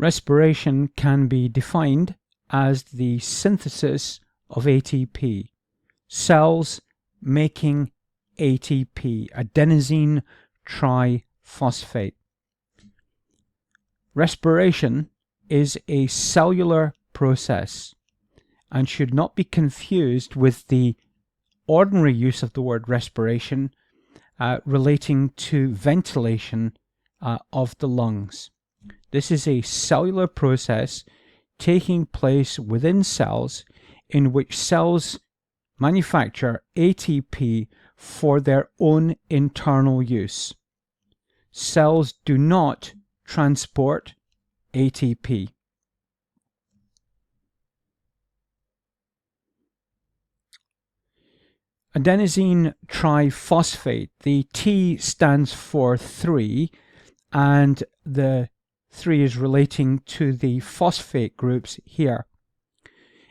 Respiration can be defined as the synthesis of ATP, cells making ATP, adenosine triphosphate. Respiration is a cellular process and should not be confused with the ordinary use of the word respiration relating to ventilation of the lungs. This is a cellular process taking place within cells in which cells manufacture ATP for their own internal use. Cells do not transport ATP. Adenosine triphosphate, the T stands for 3, and the 3 is relating to the phosphate groups here.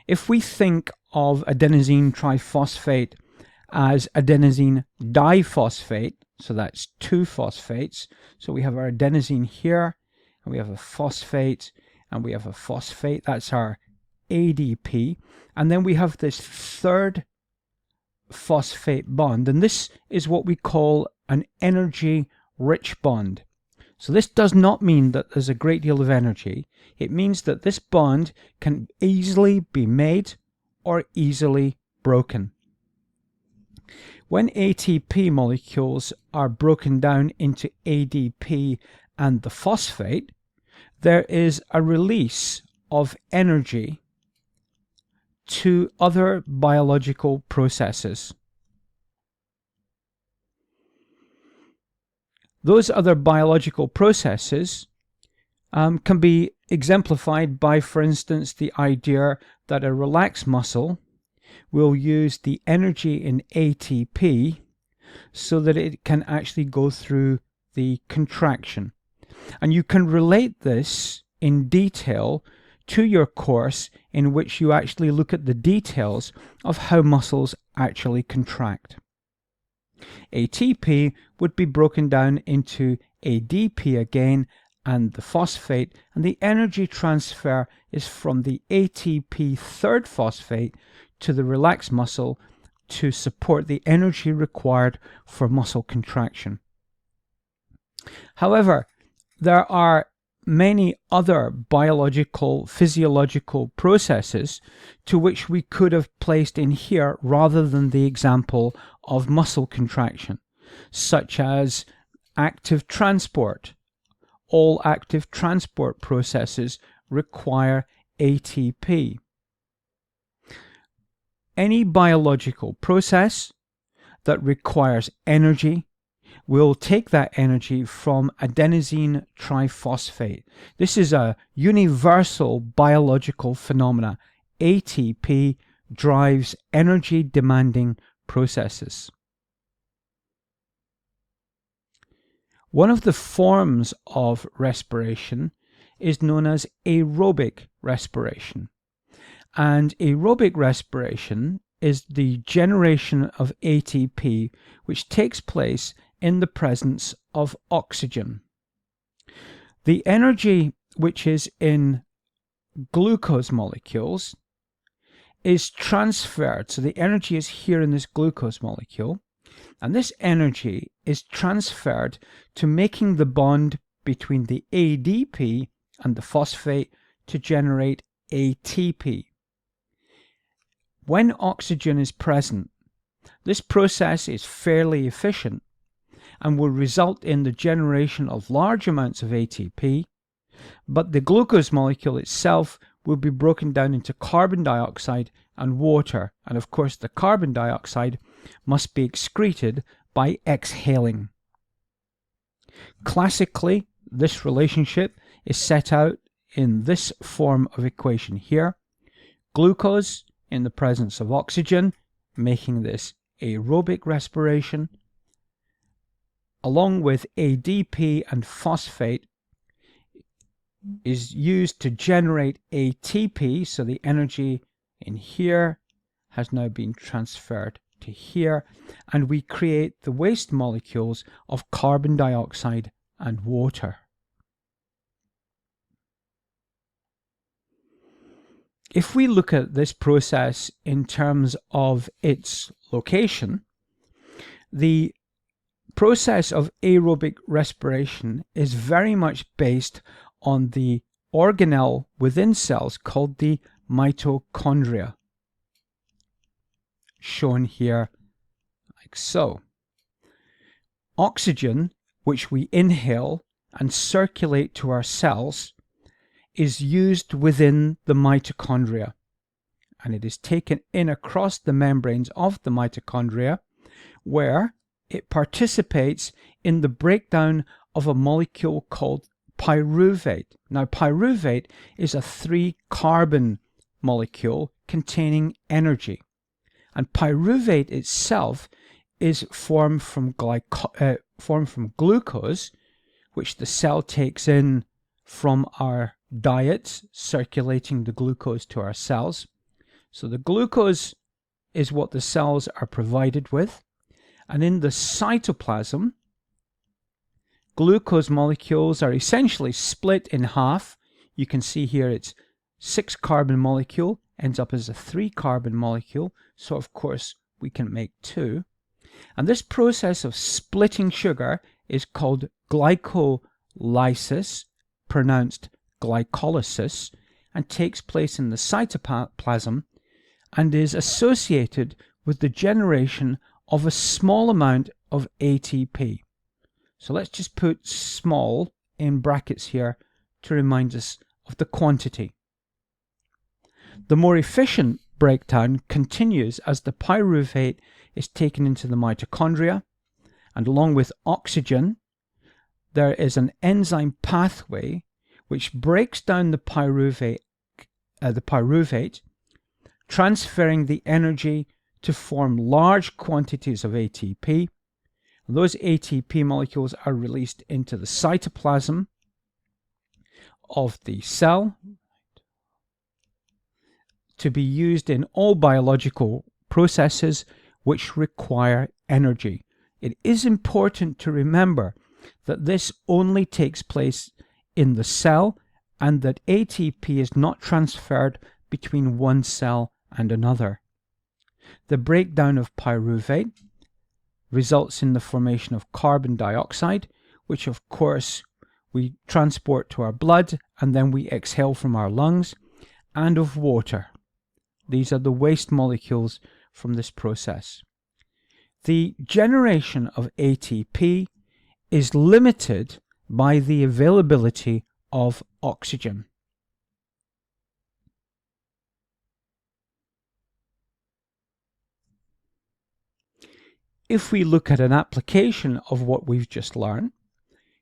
If we think of adenosine triphosphate as adenosine diphosphate, so that's 2 phosphates, so we have our adenosine here, and we have a phosphate, and we have a phosphate, that's our ADP, and then we have this third phosphate bond, and this is what we call an energy-rich bond. So this does not mean that there's a great deal of energy. It means that this bond can easily be made or easily broken. When ATP molecules are broken down into ADP and the phosphate, there is a release of energy to other biological processes. Those other biological processes can be exemplified by, for instance, the idea that a relaxed muscle will use the energy in ATP so that it can actually go through the contraction. And you can relate this in detail to your course, in which you actually look at the details of how muscles actually contract. ATP would be broken down into ADP again and the phosphate, and the energy transfer is from the ATP third phosphate to the relaxed muscle to support the energy required for muscle contraction. However, there are many other biological, physiological processes to which we could have placed in here rather than the example of muscle contraction, such as active transport. All active transport processes require ATP. Any biological process that requires energy will take that energy from adenosine triphosphate. This is a universal biological phenomena. ATP drives energy demanding processes. One of the forms of respiration is known as aerobic respiration. And aerobic respiration is the generation of ATP which takes place in the presence of oxygen. The energy which is in glucose molecules is transferred, so the energy is here in this glucose molecule, and this energy is transferred to making the bond between the ADP and the phosphate to generate ATP. When oxygen is present, this process is fairly efficient and will result in the generation of large amounts of ATP, but the glucose molecule itself will be broken down into carbon dioxide and water, and of course the carbon dioxide must be excreted by exhaling. Classically, this relationship is set out in this form of equation here. Glucose in the presence of oxygen, making this aerobic respiration, along with ADP and phosphate, is used to generate ATP, so the energy in here has now been transferred to here, and we create the waste molecules of carbon dioxide and water. if we look at this process in terms of its location, the process of aerobic respiration is very much based on the organelle within cells called the mitochondria, shown here like so. Oxygen, which we inhale and circulate to our cells, is used within the mitochondria, and it is taken in across the membranes of the mitochondria, where it participates in the breakdown of a molecule called pyruvate. Now, pyruvate is a 3-carbon molecule containing energy, and pyruvate itself is formed from glucose, which the cell takes in from our diets, circulating the glucose to our cells. So the glucose is what the cells are provided with, and in the cytoplasm, glucose molecules are essentially split in half. You can see here it's 6-carbon molecule ends up as a 3-carbon molecule, so of course we can make 2. And this process of splitting sugar is called glycolysis, pronounced glycolysis, and takes place in the cytoplasm and is associated with the generation of a small amount of ATP. So let's just put small in brackets here to remind us of the quantity. The more efficient breakdown continues as the pyruvate is taken into the mitochondria, and along with oxygen, there is an enzyme pathway which breaks down the pyruvate, transferring the energy to form large quantities of ATP. Those ATP molecules are released into the cytoplasm of the cell to be used in all biological processes which require energy. It is important to remember that this only takes place in the cell and that ATP is not transferred between one cell and another. The breakdown of pyruvate results in the formation of carbon dioxide, which of course we transport to our blood and then we exhale from our lungs, and of water. These are the waste molecules from this process. The generation of ATP is limited by the availability of oxygen. If we look at an application of what we've just learned,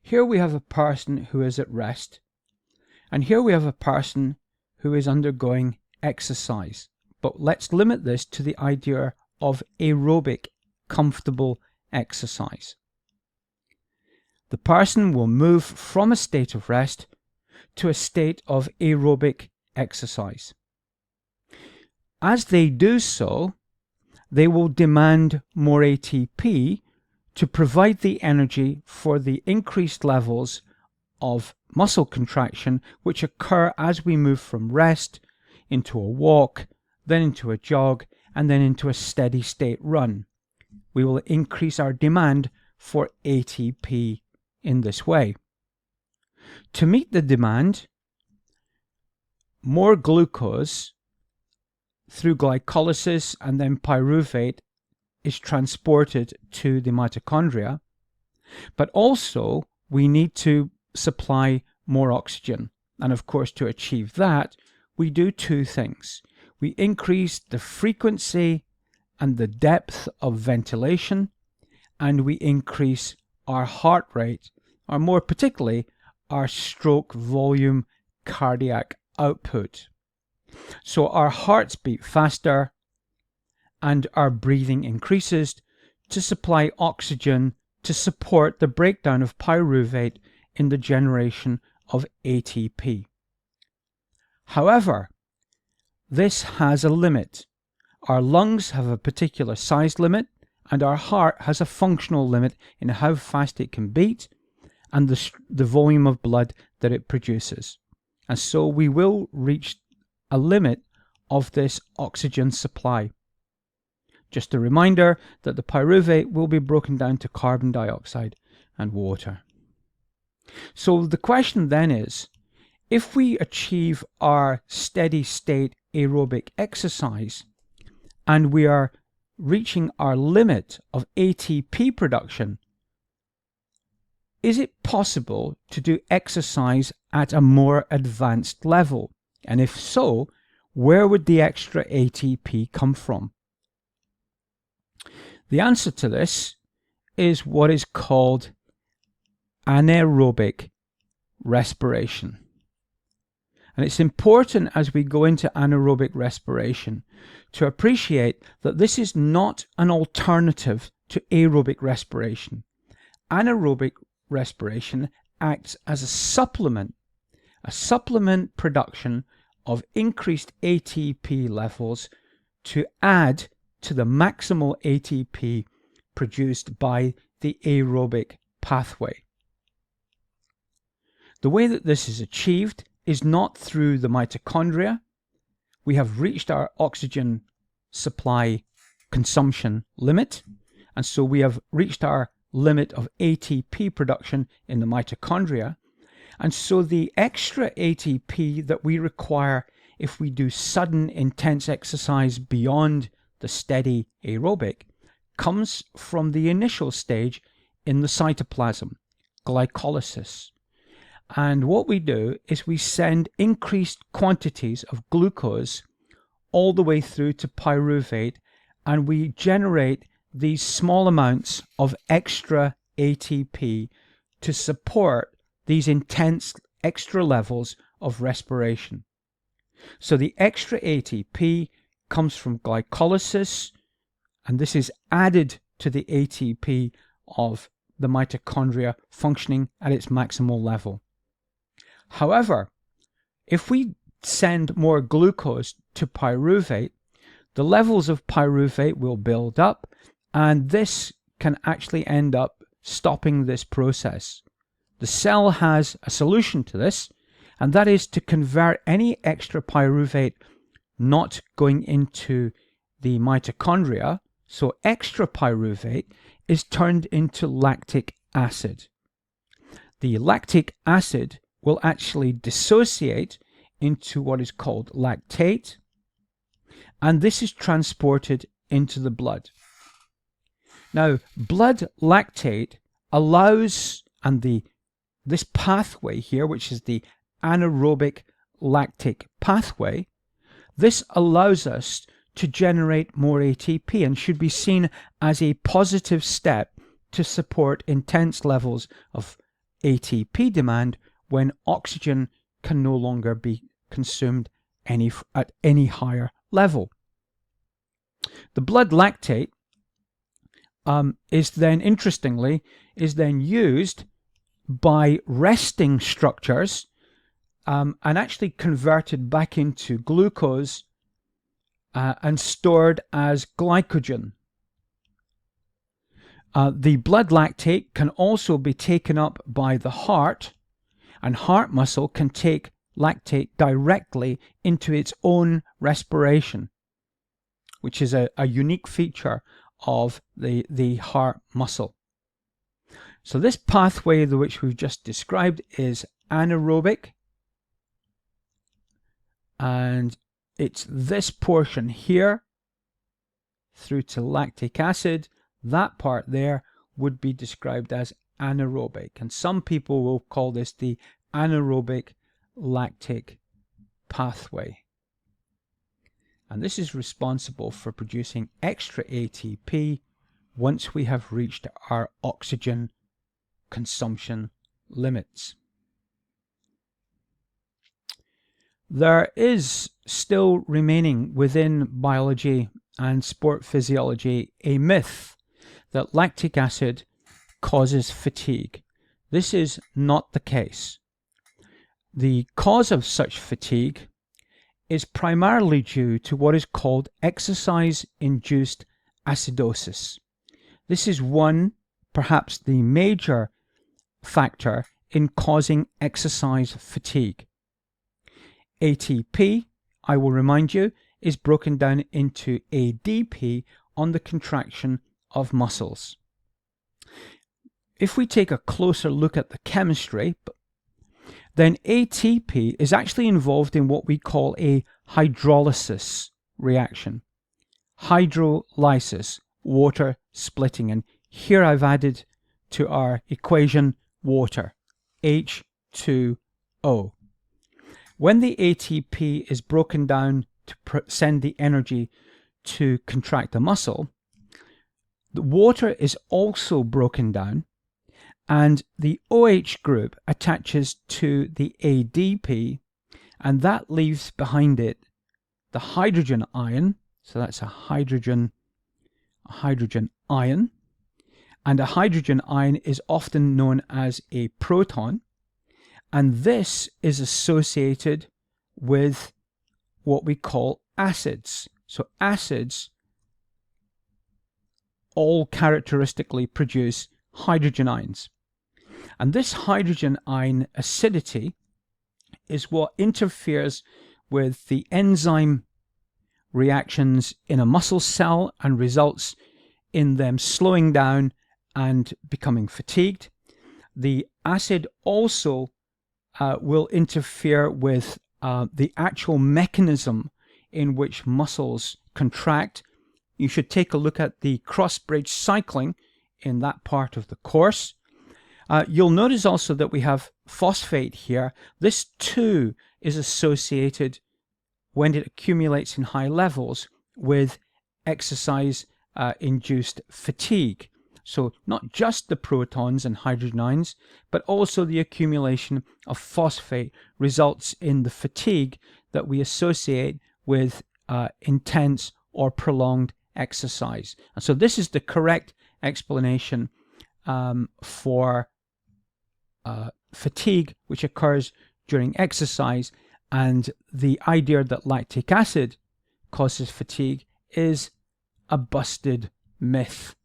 here we have a person who is at rest, and here we have a person who is undergoing exercise. But let's limit this to the idea of aerobic, comfortable exercise. The person will move from a state of rest to a state of aerobic exercise. As they do so, they will demand more ATP to provide the energy for the increased levels of muscle contraction which occur as we move from rest into a walk, then into a jog, and then into a steady state run. We will increase our demand for ATP in this way. To meet the demand, more glucose through glycolysis and then pyruvate is transported to the mitochondria, but also we need to supply more oxygen. And of course, to achieve that, we do two things. We increase the frequency and the depth of ventilation, and we increase our heart rate, or more particularly, our stroke volume cardiac output. So our hearts beat faster and our breathing increases to supply oxygen to support the breakdown of pyruvate in the generation of ATP. However, this has a limit. Our lungs have a particular size limit, and our heart has a functional limit in how fast it can beat and the volume of blood that it produces. And so we will reach a limit of this oxygen supply. Just a reminder that the pyruvate will be broken down to carbon dioxide and water. So the question then is, if we achieve our steady state aerobic exercise and we are reaching our limit of ATP production, is it possible to do exercise at a more advanced level? And if so, where would the extra ATP come from? The answer to this is what is called anaerobic respiration. And it's important as we go into anaerobic respiration to appreciate that this is not an alternative to aerobic respiration. Anaerobic respiration acts as a supplement production of increased ATP levels to add to the maximal ATP produced by the aerobic pathway. The way that this is achieved is not through the mitochondria. We have reached our oxygen supply consumption limit, and so we have reached our limit of ATP production in the mitochondria, and so the extra ATP that we require if we do sudden intense exercise beyond the steady aerobic comes from the initial stage in the cytoplasm, glycolysis. And what we do is we send increased quantities of glucose all the way through to pyruvate, and we generate these small amounts of extra ATP to support these intense extra levels of respiration. So the extra ATP comes from glycolysis, and this is added to the ATP of the mitochondria functioning at its maximal level. However, if we send more glucose to pyruvate, the levels of pyruvate will build up, and this can actually end up stopping this process. The cell has a solution to this, and that is to convert any extra pyruvate not going into the mitochondria. So extra pyruvate is turned into lactic acid. The lactic acid will actually dissociate into what is called lactate, and this is transported into the blood. Now, blood lactate allows, and this pathway here, which is the anaerobic lactic pathway, this allows us to generate more ATP and should be seen as a positive step to support intense levels of ATP demand when oxygen can no longer be consumed at any higher level. The blood lactate is then, interestingly, used by resting structures and actually converted back into glucose and stored as glycogen. The blood lactate can also be taken up by the heart, and heart muscle can take lactate directly into its own respiration, which is a unique feature of the heart muscle. So this pathway which we've just described is anaerobic, and it's this portion here through to lactic acid. That part there would be described as anaerobic, and some people will call this the anaerobic lactic pathway. And this is responsible for producing extra ATP once we have reached our oxygen consumption limits. There is still remaining within biology and sport physiology a myth that lactic acid causes fatigue. This is not the case. The cause of such fatigue is primarily due to what is called exercise-induced acidosis. This is perhaps the major factor in causing exercise fatigue. ATP, I will remind you, is broken down into ADP on the contraction of muscles. If we take a closer look at the chemistry, then ATP is actually involved in what we call a hydrolysis reaction. Hydrolysis, water splitting, and here I've added to our equation water, H2O. When the ATP is broken down to send the energy to contract a muscle, the water is also broken down, and the OH group attaches to the ADP, and that leaves behind it the hydrogen ion. So that's a hydrogen ion, and a hydrogen ion is often known as a proton, and this is associated with what we call acids. So acids all characteristically produce hydrogen ions. And this hydrogen ion acidity is what interferes with the enzyme reactions in a muscle cell and results in them slowing down and becoming fatigued. The acid also will interfere with the actual mechanism in which muscles contract. You should take a look at the cross-bridge cycling in that part of the course. You'll notice also that we have phosphate here. This too is associated, when it accumulates in high levels, with exercise-induced fatigue. So not just the protons and hydrogen ions, but also the accumulation of phosphate results in the fatigue that we associate with intense or prolonged exercise. And so this is the correct explanation for fatigue, which occurs during exercise, and the idea that lactic acid causes fatigue is a busted myth.